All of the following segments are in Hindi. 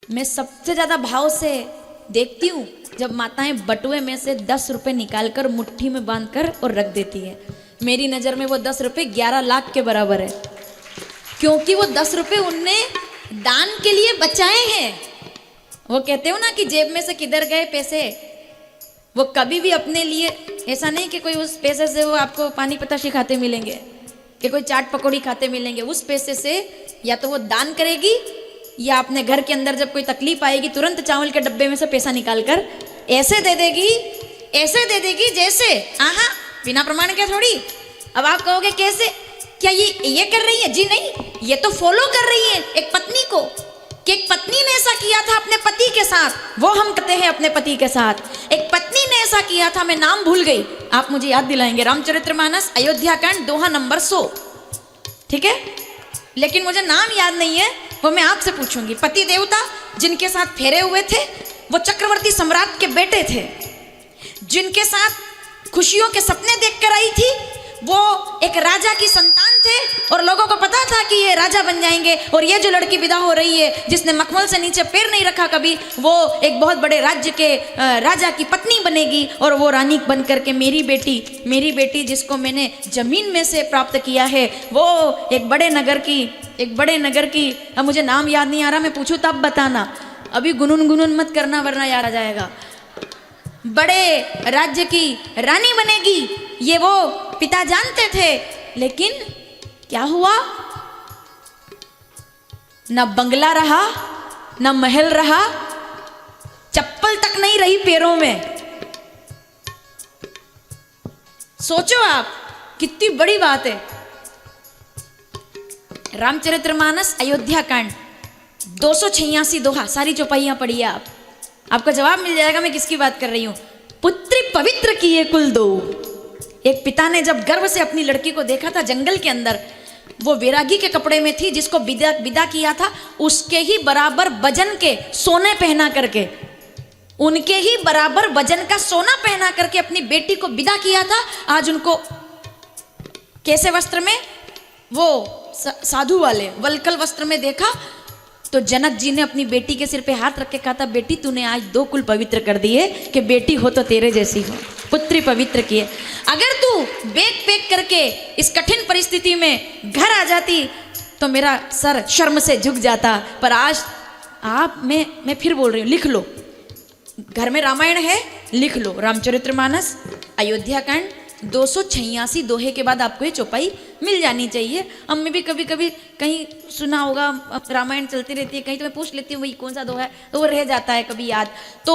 मैं सबसे ज्यादा भाव से देखती हूँ जब माताएं बटुए में से 10 रुपए निकालकर मुट्ठी में बांधकर और रख देती है। मेरी नजर में वो 10 रुपए 11 लाख के बराबर है, क्योंकि वो 10 रुपए उनने दान के लिए बचाए हैं। वो कहते हो ना कि जेब में से किधर गए पैसे, वो कभी भी अपने लिए, ऐसा नहीं कि कोई उस पैसे से वो आपको पानी पताशी खाते मिलेंगे कि कोई चाट पकौड़ी खाते मिलेंगे। उस पैसे से या तो वो दान करेगी या अपने घर के अंदर जब कोई तकलीफ आएगी तुरंत चावल के डब्बे में से पैसा निकालकर ऐसे दे देगी, ऐसे दे देगी जैसे आहा बिना प्रमाण के थोड़ी। अब आप कहोगे कैसे, क्या ये कर रही है? जी नहीं, ये तो फॉलो कर रही है एक पत्नी को, कि एक पत्नी ने ऐसा किया था अपने पति के साथ, वो हम करते हैं अपने पति के साथ। एक पत्नी ने ऐसा किया था, मैं नाम भूल गई, आप मुझे याद दिलाएंगे। रामचरितमानस अयोध्या कांड दोहा नंबर 100, ठीक है, लेकिन मुझे नाम याद नहीं है, वो मैं आपसे पूछूंगी। पति देवता जिनके साथ फेरे हुए थे वो चक्रवर्ती सम्राट के बेटे थे, जिनके साथ खुशियों के सपने देखकर आई थी वो एक राजा की संतान थे, और लोगों को पता था कि ये राजा बन जाएंगे, और ये जो लड़की विदा हो रही है जिसने मखमल से नीचे पैर नहीं रखा कभी, वो एक बहुत बड़े राज्य के राजा की पत्नी बनेगी, और वो रानी बन करके मेरी बेटी जिसको मैंने जमीन में से प्राप्त किया है, वो एक बड़े नगर की अब मुझे नाम याद नहीं आ रहा, मैं पूछूं तब बताना, अभी गुनगुन मत करना वरना याद आ जाएगा। बड़े राज्य की रानी बनेगी, ये वो पिता जानते थे, लेकिन क्या हुआ, न बंगला रहा, न महल रहा, चप्पल तक नहीं रही पैरों में। सोचो आप कितनी बड़ी बात है। रामचरितमानस अयोध्या कांड 286 दोहा, सारी चौपाइयां पढ़िए आपको जवाब मिल जाएगा मैं किसकी बात कर रही हूं। पुत्री पवित्र किए कुल दो। एक पिता ने जब गर्व से अपनी लड़की को देखा था जंगल के अंदर, वो वैरागी के कपड़े में थी, जिसको विदा किया था उसके ही बराबर वजन के सोने पहना करके, उनके ही बराबर वजन का सोना पहना करके अपनी बेटी को विदा किया था। आज उनको कैसे वस्त्र में, वो साधु वाले वलकल वस्त्र में देखा, तो जनक जी ने अपनी बेटी के सिर पे हाथ रख के कहा था, बेटी तूने आज 2 कुल पवित्र कर दिए कि बेटी हो तो तेरे जैसी हो, पुत्री पवित्र किए। अगर तू बैग पैक करके इस कठिन परिस्थिति में घर आ जाती तो मेरा सर शर्म से झुक जाता, पर आज मैं फिर बोल रही हूँ, लिख लो, घर में रामायण है, लिख लो, रामचरितमानस अयोध्या कांड 286 दोहे के बाद आपको ये चौपाई मिल जानी चाहिए। हम में भी कभी कभी कहीं सुना होगा, रामायण चलती रहती है, कहीं तो मैं पूछ लेती हूँ वही कौन सा दोहा है, तो वो रह जाता है कभी याद। तो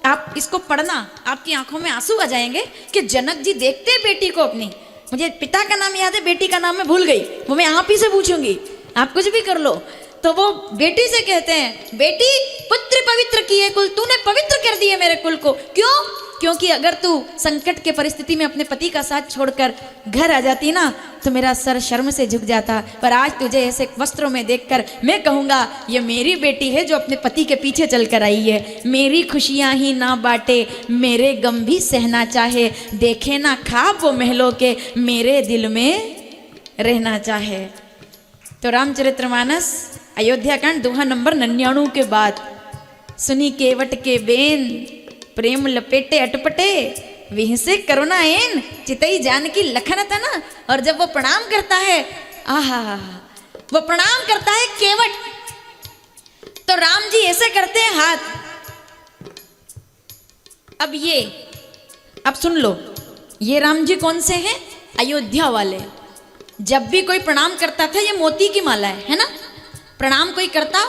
आप इसको पढ़ना, आपकी आंखों में आंसू आ जाएंगे कि जनक जी देखते हैं बेटी को अपनी, मुझे पिता का नाम याद है, बेटी का नाम मैं भूल गई, वो मैं आप ही से पूछूंगी, आप कुछ भी कर लो। तो वो बेटी से कहते हैं, बेटी पुत्र पवित्र किए कुल, तूने पवित्र कर दिए मेरे कुल को। क्यों? क्योंकि अगर तू संकट के परिस्थिति में अपने पति का साथ छोड़कर घर आ जाती ना तो मेरा सर शर्म से झुक जाता, पर आज तुझे ऐसे वस्त्रों में देखकर मैं कहूंगा ये मेरी बेटी है जो अपने पति के पीछे चलकर आई है। मेरी खुशियां ही ना बांटे, मेरे गम भी सहना चाहे, देखे ना ख्वाब वो महलों के, मेरे दिल में रहना चाहे। तो रामचरितमानस अयोध्या कांड दोहा नंबर 99 के बाद, सुनी केवट के बेन, प्रेम लपेटे अटपटे, विहसे करुणा एन, चितई जान की लखन था ना। और जब वो प्रणाम करता है, आहा, वो प्रणाम करता है केवट, तो राम जी ऐसे करते हैं हाथ। अब सुन लो, ये राम जी कौन से हैं? अयोध्या वाले। जब भी कोई प्रणाम करता था, ये मोती की माला है ना, प्रणाम कोई करता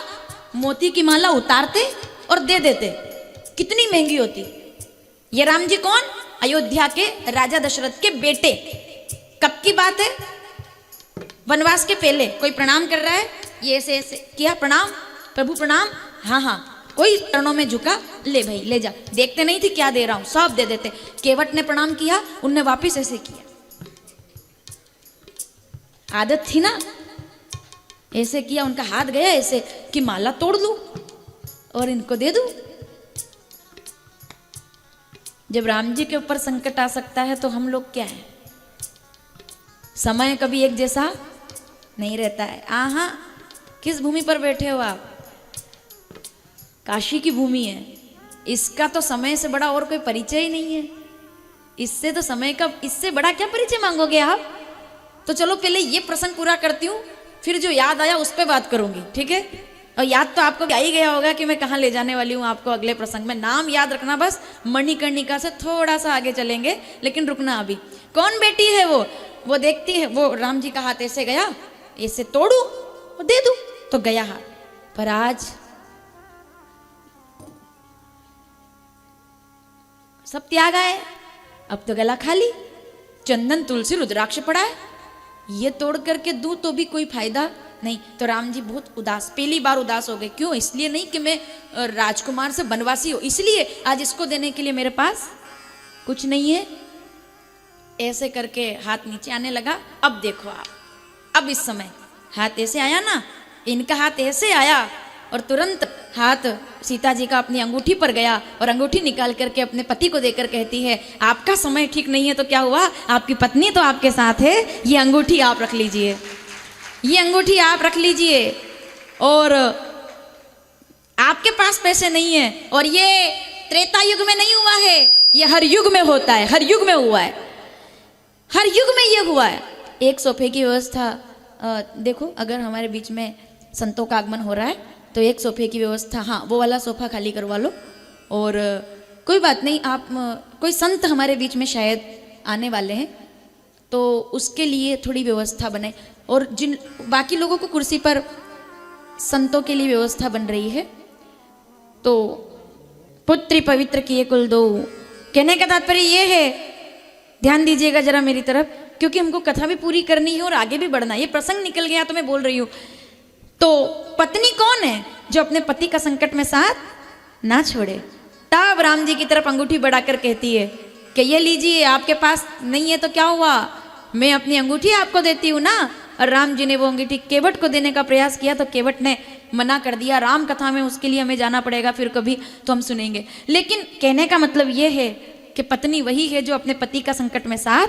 मोती की माला उतारते और दे देते, कितनी महंगी होती। ये राम जी कौन? अयोध्या के राजा दशरथ के बेटे। कब की बात है? वनवास के पहले। कोई प्रणाम कर रहा है, ये ऐसे ऐसे किया, प्रणाम प्रभु प्रणाम, हाँ हाँ, कोई चरणों में झुका, ले भाई ले जा, देखते नहीं थी क्या दे रहा हूं, सब दे देते। केवट ने प्रणाम किया, उनने वापिस ऐसे किया, आदत थी ना, ऐसे किया, उनका हाथ गया ऐसे कि माला तोड़ लूं और इनको दे दूं। जब राम जी के ऊपर संकट आ सकता है तो हम लोग क्या है, समय कभी एक जैसा नहीं रहता है। आहा, किस भूमि पर बैठे हो आप? काशी की भूमि है, इसका तो समय से बड़ा और कोई परिचय ही नहीं है। इससे तो समय का, इससे बड़ा क्या परिचय मांगोगे आप? तो चलो पहले ये प्रसंग पूरा करती हूँ, फिर जो याद आया उस पर बात करूंगी, ठीक है? और याद तो आपको आ ही गया होगा कि मैं कहाँ ले जाने वाली हूँ आपको अगले प्रसंग में। नाम याद रखना बस, मणिकर्णिका से थोड़ा सा आगे चलेंगे, लेकिन रुकना अभी। कौन बेटी है वो देखती है, वो राम जी का हाथ ऐसे गया, ऐसे तोड़ू और दे दूं, तो गया हाथ। पर आज सब त्याग आए, अब तो गला खाली, चंदन तुलसी रुद्राक्ष पड़ा है, ये तोड़ करके दूं तो भी कोई फायदा नहीं। तो राम जी बहुत उदास, पहली बार उदास हो गए। क्यों? इसलिए नहीं कि मैं राजकुमार से बनवासी हो, इसलिए आज इसको देने के लिए मेरे पास कुछ नहीं है। ऐसे करके हाथ नीचे आने लगा। अब देखो आप, अब इस समय हाथ ऐसे आया ना, इनका हाथ ऐसे आया और तुरंत हाथ सीता जी का अपनी अंगूठी पर गया और अंगूठी निकाल करके अपने पति को देकर कहती है, आपका समय ठीक नहीं है तो क्या हुआ, आपकी पत्नी तो आपके साथ है, ये अंगूठी आप रख लीजिए, ये अंगूठी आप रख लीजिए। और आपके पास पैसे नहीं है, और ये त्रेता युग में नहीं हुआ है, ये हर युग में होता है, हर युग में हुआ है, हर युग में ये हुआ है। एक सोफे की व्यवस्था देखो, अगर हमारे बीच में संतों का आगमन हो रहा है तो एक सोफे की व्यवस्था, हाँ वो वाला सोफा खाली करवा लो। और कोई बात नहीं, आप कोई संत हमारे बीच में शायद आने वाले हैं तो उसके लिए थोड़ी व्यवस्था बने, और जिन बाकी लोगों को कुर्सी पर, संतों के लिए व्यवस्था बन रही है। तो पुत्री पवित्र किए कुल दो, कहने का तात्पर्य ये है, ध्यान दीजिएगा जरा मेरी तरफ, क्योंकि हमको कथा भी पूरी करनी है और आगे भी बढ़ना है। ये प्रसंग निकल गया तो मैं बोल रही हूँ। तो पत्नी कौन है जो अपने पति का संकट में साथ ना छोड़े? तब राम जी की तरफ अंगूठी बढ़ाकर कहती है कि ये लीजिए, आपके पास नहीं है तो क्या हुआ, मैं अपनी अंगूठी आपको देती हूँ ना। और राम जी ने वो अंगूठी केवट को देने का प्रयास किया तो केवट ने मना कर दिया। राम कथा में उसके लिए हमें जाना पड़ेगा, फिर कभी तो हम सुनेंगे। लेकिन कहने का मतलब ये है कि पत्नी वही है जो अपने पति का संकट में साथ